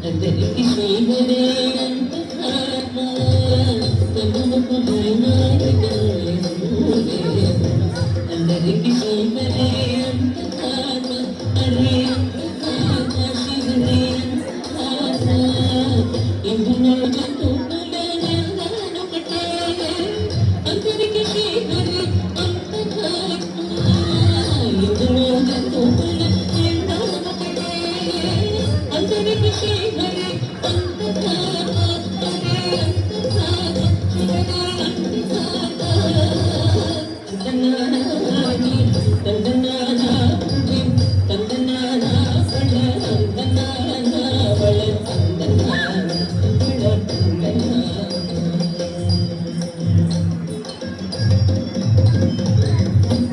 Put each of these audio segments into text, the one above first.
అందరికి శ్రీహరే అందరికి శ్రీహరే హరే శివరే ఇందులో అందరికి శ్రీహరే ఇందులో అందరికి శ్రీహరే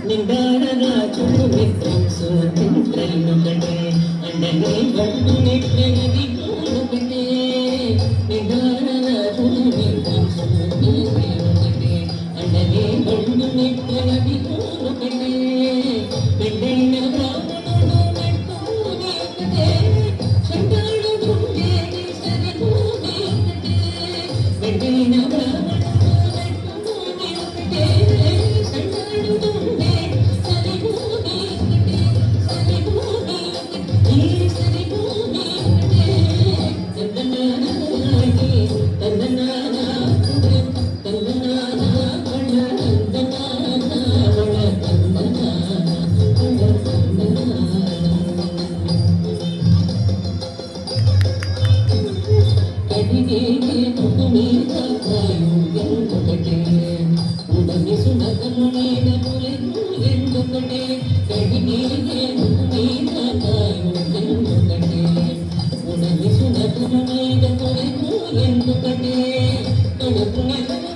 నిండారరాజుడు మిత్రం స్వాతంత్రులొకటే అండనే గండు నెట్టనిది ఒకటే నిండారరాజుడు మిత్రం స్వాతంత్రులొకటే అండనే గండు నెట్టనిది ఒకటే పెద్దైన బ్రాహ్మణుడు నెట్టుది ఒకటే చండాలుడు ఉండేది సరిపోది ఒకటే పెద్దైన బ్రాహ్మణుడు నెట్టుది ఒకటే ఎందుకంటే